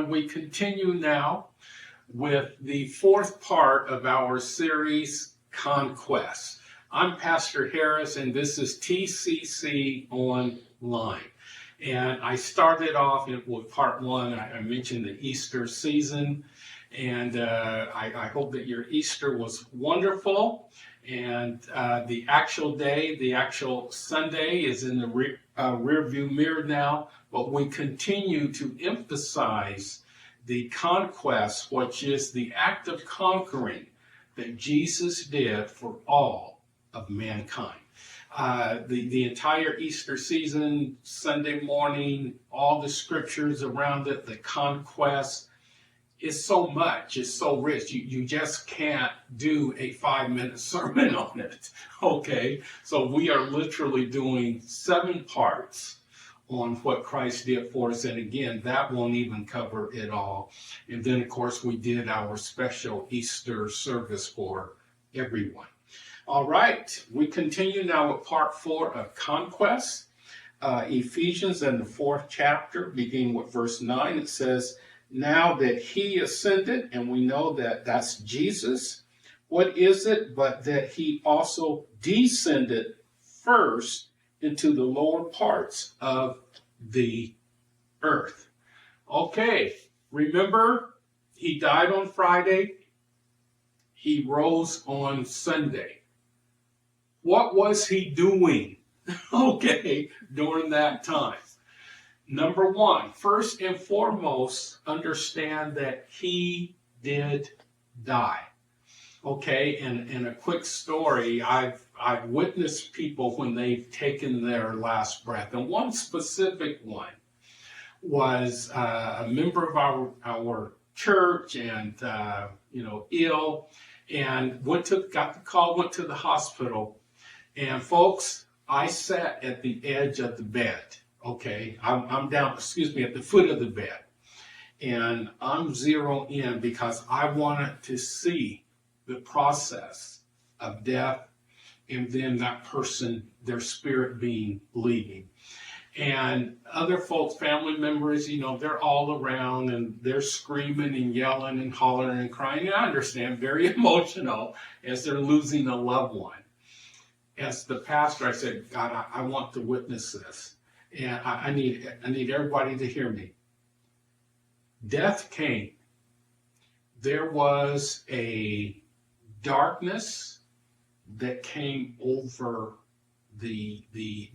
everyone. We continue now with the fourth part of our series, Conquest. I'm Pastor Harris, and this is TCC Online. And I started off with part one. I mentioned the Easter season, and I hope that your Easter was wonderful. And the actual day, the actual Sunday is in the rear view mirror now, but we continue to emphasize the conquest, which is the act of conquering that Jesus did for all of mankind. The entire Easter season, Sunday morning, all the scriptures around it, the conquest, is so much, it's so rich. You just can't do a 5-minute sermon on it, okay? So we are literally doing 7 parts on what Christ did for us. And again, that won't even cover it all. And then, of course, we did our special Easter service for everyone. All right, we continue now with part 4 of Conquest. Ephesians in the 4th chapter, beginning with verse 9, it says, "Now that he ascended," and we know that that's Jesus, "what is it but that he also descended first into the lower parts of the earth?" Okay, remember, he died on Friday, he rose on Sunday. What was he doing, okay, during that time? Number one, first and foremost, understand that he did die. Okay, and a quick story, I've witnessed people when they've taken their last breath. And one specific one was a member of our church and, ill, and got the call, went to the hospital. And folks, I sat at the edge of the bed. Okay, I'm down, at the foot of the bed. And I'm zeroing in because I wanted to see the process of death and then that person, their spirit being leaving. And other folks, family members, they're all around and they're screaming and yelling and hollering and crying. And I understand, very emotional as they're losing a loved one. As the pastor, I said, God, I want to witness this. And I need everybody to hear me. Death came. There was a darkness that came over the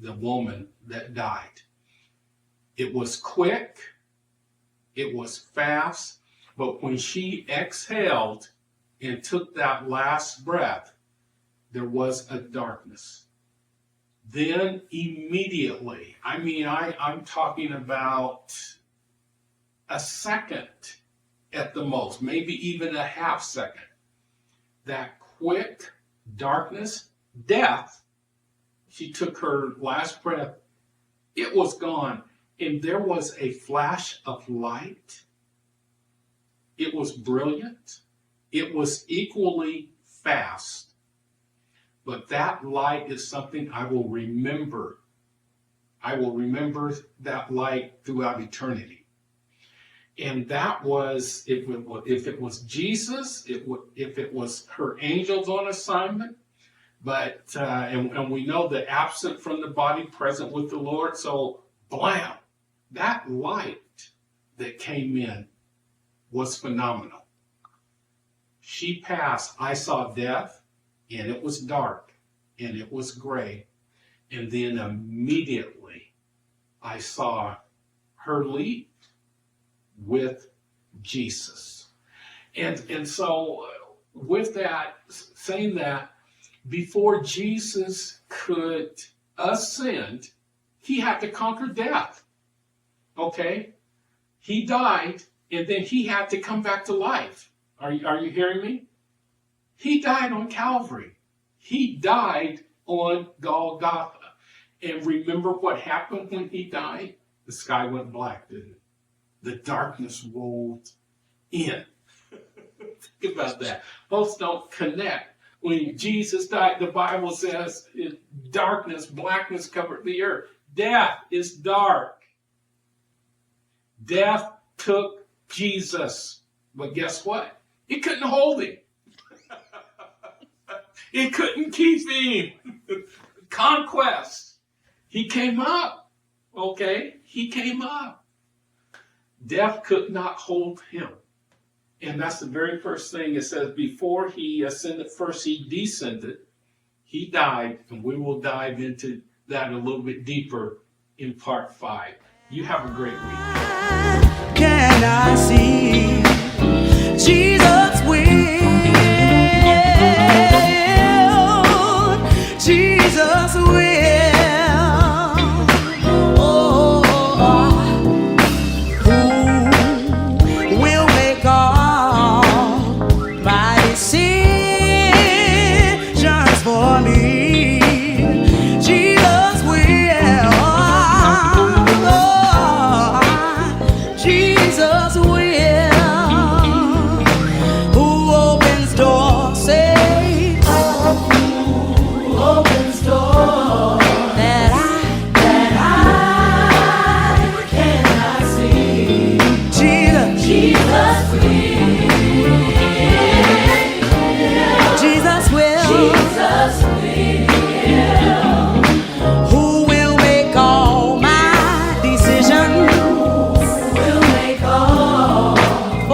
woman that died. It was quick. It was fast. But when she exhaled and took that last breath, there was a darkness. Then immediately, I'm talking about a second at the most, maybe even a half second. That quick darkness, death, she took her last breath, it was gone. And there was a flash of light. It was brilliant. It was equally fast. But that light is something I will remember. I will remember that light throughout eternity. And that was, if it was Jesus, if it was her angels on assignment, but, and we know that absent from the body, present with the Lord. So, blam, that light that came in was phenomenal. She passed. I saw death. And it was dark, and it was gray. And then immediately, I saw her leave with Jesus. And so, with that, saying that, before Jesus could ascend, he had to conquer death. Okay? He died, and then he had to come back to life. Are you hearing me? He died on Calvary. He died on Golgotha. And remember what happened when he died? The sky went black, didn't it? The darkness rolled in. Think about that. Folks don't connect. When Jesus died, the Bible says darkness, blackness covered the earth. Death is dark. Death took Jesus. But guess what? It couldn't hold him. It couldn't keep him. Conquest. He came up. Okay? He came up. Death could not hold him. And that's the very first thing it says. Before he ascended, first he descended. He died, and we will dive into that a little bit deeper in part 5. You have a great week. Can I see Jesus will? Jesus will.